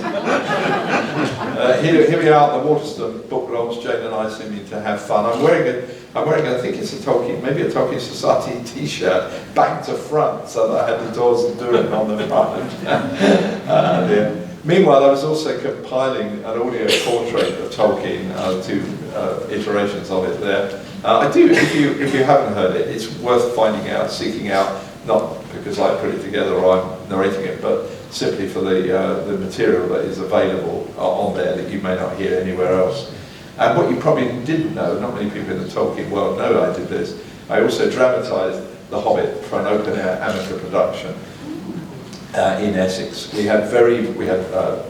Speaker 1: Here we are at the Waterstone book launch. Jane and I seem to have fun. I'm wearing I think it's a Tolkien, maybe a Tolkien Society t-shirt, back to front, so that I had the doors and doing on the front. Yeah. Meanwhile, I was also compiling an audio portrait of Tolkien, two iterations of it there. I do, if you haven't heard it, it's worth finding out, seeking out, not because I put it together or I'm narrating it, but simply for the material that is available on there that you may not hear anywhere else. And what you probably didn't know, not many people in the Tolkien world know I did this, I also dramatised The Hobbit for an open-air amateur production in Essex. We had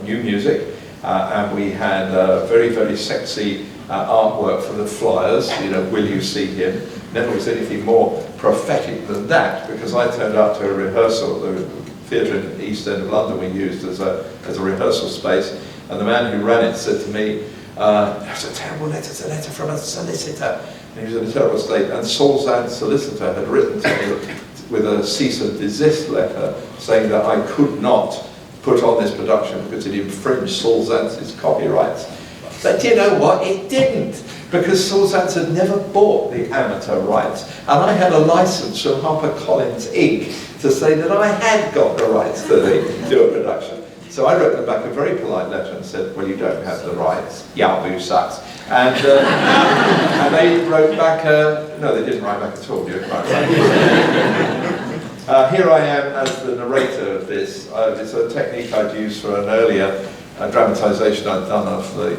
Speaker 1: new music, and we had very, very sexy artwork for the flyers, you know, will you see him? Never was anything more prophetic than that, because I turned up to a rehearsal, the theatre in the East End of London we used as a rehearsal space, and the man who ran it said to me, "That's a terrible letter, it's a letter from a solicitor." And he was in a terrible state, and Solzad's solicitor had written to me with a cease and desist letter saying that I could not put on this production because it infringed Solzad's copyrights. But you know what? It didn't, because Solzad's had never bought the amateur rights, and I had a license from HarperCollins Inc. to say that I had got the rights to do a production. So I wrote them back a very polite letter and said, well, you don't have the rights. Yahoo sucks. And, and they wrote back, no, they didn't write back at all. You're quite right. Here I am as the narrator of this. It's a technique I'd used for an earlier dramatisation I'd done of the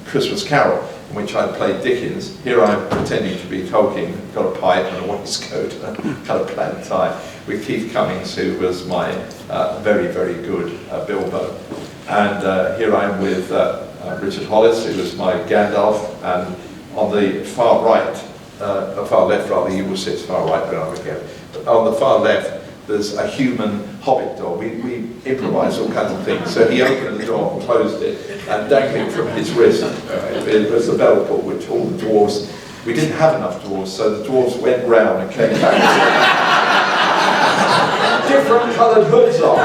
Speaker 1: Christmas Carol, in which I played Dickens. Here I'm pretending to be Tolkien, got a pipe and a waistcoat and a kind of plaid tie, with Keith Cummings, who was my very, very good Bilbo. And here I am with Richard Hollis, who was my Gandalf, and on the far right, far left rather, you will see it's far right, but I'm again. On the far left, there's a human hobbit door. We improvised all kinds of things. So he opened the door and closed it, and dangling from his wrist, it was the bell pull, which all the dwarves, we didn't have enough dwarves, so the dwarves went round and came back. Different coloured hoods on.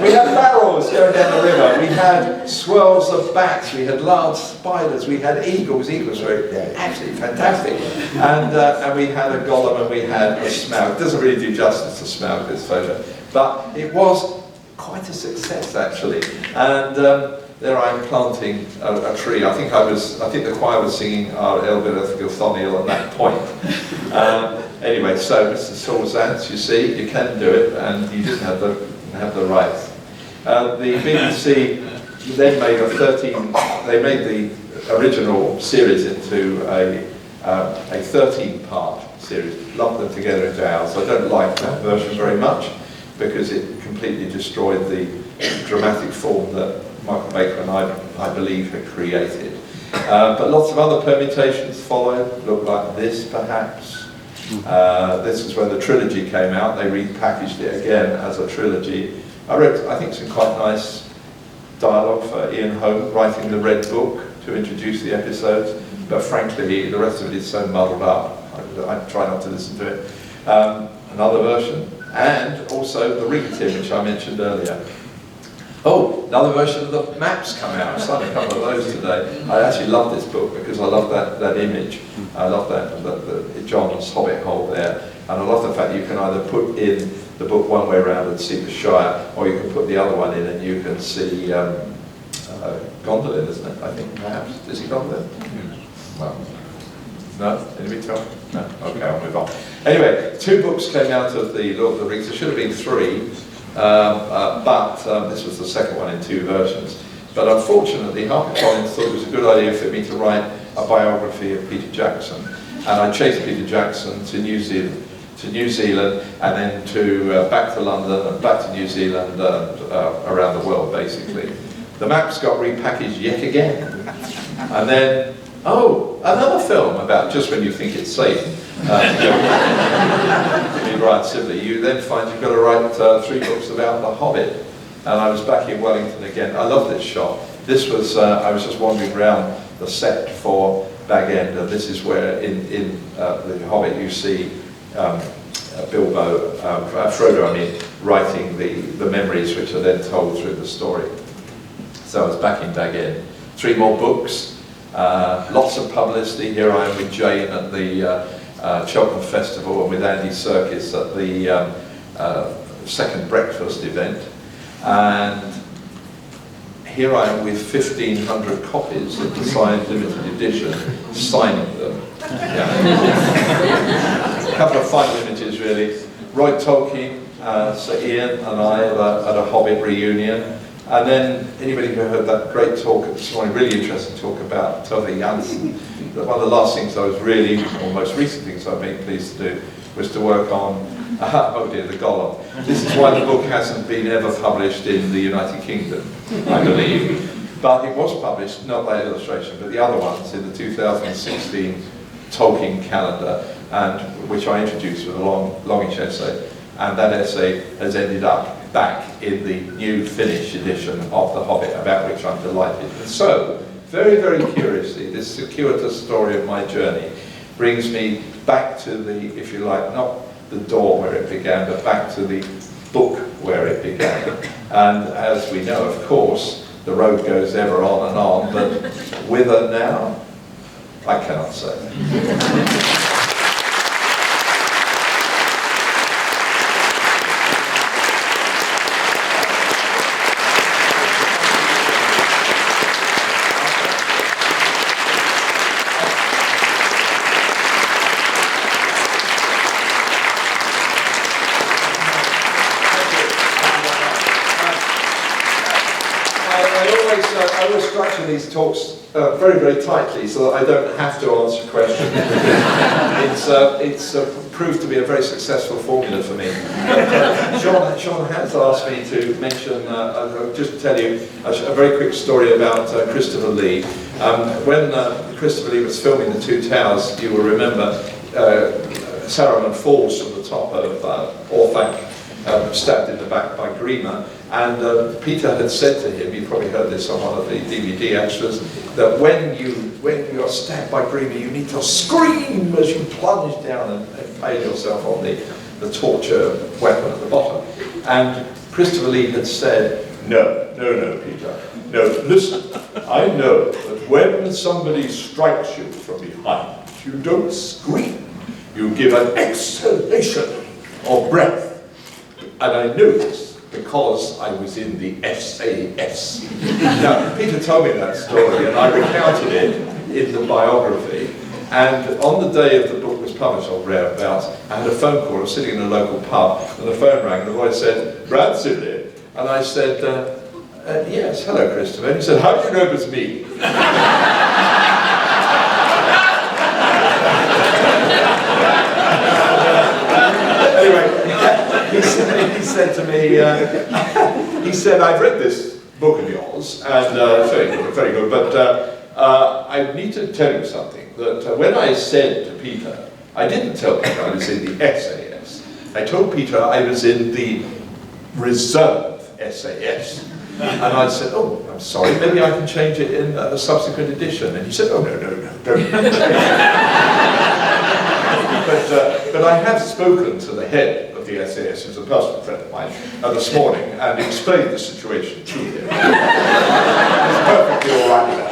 Speaker 1: We had barrels going going down the river, we had swirls of bats, we had large spiders, we had eagles. Eagles were absolutely fantastic. And we had a golem and we had a smaug. It doesn't really do justice to smaug, this photo. But it was quite a success, actually. And there I am planting a tree. I think the choir was singing Our Elbeth Gilthoniel at that point. Anyway, so Mr. Saulzantz, you see, you can do it, and you didn't have the rights. The BBC then made they made the original series into a 13-part series, lumped them together into ours. I don't like that version very much because it completely destroyed the dramatic form that Michael Baker and I believe had created. But lots of other permutations followed, look like this perhaps. This is when the trilogy came out. They repackaged it again as a trilogy. I wrote, I think, some quite nice dialogue for Ian Holm, writing the Red Book to introduce the episodes, but frankly, the rest of it is so muddled up, I try not to listen to it. Another version, and also the Ring Tin, which I mentioned earlier. Oh, another version of the maps come out. I've signed a couple of those today. I actually love this book because I love that image. I love that John's Hobbit hole there, and I love the fact that you can either put in the book one way around and see the Shire, or you can put the other one in and you can see Gondolin, isn't it? I think perhaps. Is he Gondolin? Well, no? Anybody tell me? No? Okay, I'll move on. Anyway, 2 books came out of the Lord of the Rings. There should have been 3. But this was the second one in 2 versions. But unfortunately, HarperCollins thought it was a good idea for me to write a biography of Peter Jackson. And I chased Peter Jackson to New Zealand, and then to back to London, and back to New Zealand, around the world, basically. The maps got repackaged yet again. And then, another film about just when you think it's safe. Brian Sibley, you then find you've got to write 3 books about The Hobbit. And I was back in Wellington again. I love this shot. This was, I was just wandering around the set for Bag End, and this is where in The Hobbit you see Bilbo, Frodo I mean, writing the memories which are then told through the story. So I was back in Bag End. 3 more books, lots of publicity. Here I am with Jane at the Cheltenham Festival and with Andy Serkis at the second breakfast event, and here I am with 1,500 copies of the signed limited edition, signing them. A couple of fine images really. Roy Tolkien, Sir Ian and I at a Hobbit reunion. And then, anybody who heard that great talk this morning, really interesting talk about Tove Jansson, one of the last things I was really, or most recent things I've been pleased to do, was to work on, the Gollum. This is why the book hasn't been ever published in the United Kingdom, I believe. But it was published, not by illustration, but the other ones in the 2016 Tolkien calendar, and which I introduced with a longish essay. And that essay has ended up back in the new Finnish edition of The Hobbit, about which I'm delighted. And so, very, very curiously, this circuitous story of my journey brings me back to the, if you like, not the door where it began, but back to the book where it began. And as we know, of course, the road goes ever on and on, but whither now? I cannot say. I always structure these talks very, very tightly so that I don't have to answer questions. It's proved to be a very successful formula for me. Sean has asked me to mention, just to tell you a very quick story about Christopher Lee. When Christopher Lee was filming The Two Towers, you will remember Saruman falls from the top of Orthanc, stabbed in the back by Grima, and Peter had said to him, you probably heard this on one of the DVD extras, that when you're stabbed by Grima, you need to scream as you plunge down and impale yourself on the torture weapon at the bottom. And Christopher Lee had said, no, no, Peter. No, listen, I know that when somebody strikes you from behind, you don't scream. You give an exhalation of breath. And I know this because I was in the SAS. Now, Peter told me that story, and I recounted it in the biography. And on the day of the book was published, or thereabouts, I had a phone call. I was sitting in a local pub, and the phone rang, and the voice said, "Brian Sibley." And I said, "Yes, hello, Christopher." And he said, "How do you know it was me?" Anyway, he said to me, he said, "I've read this book of yours, and very good, but I need to tell you something, that when I said to Peter, I didn't tell Peter I was in the SAS. I told Peter I was in the Reserve SAS." And I said, "Oh, I'm sorry, maybe I can change it in a subsequent edition." And he said, "Oh, no, don't." But I have spoken to the head of the SAS, who's a personal friend of mine, this morning, and explained the situation to him. He's perfectly all right with that.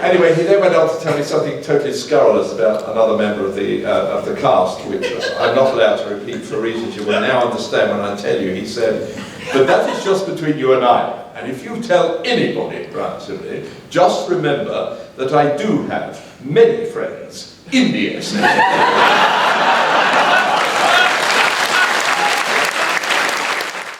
Speaker 1: Anyway, he then went on to tell me something totally scurrilous about another member of the cast, which I'm not allowed to repeat for reasons you will now understand when I tell you. He said, "But that is just between you and I. And if you tell anybody, Brian Sibley, just remember that I do have many friends in the SAS."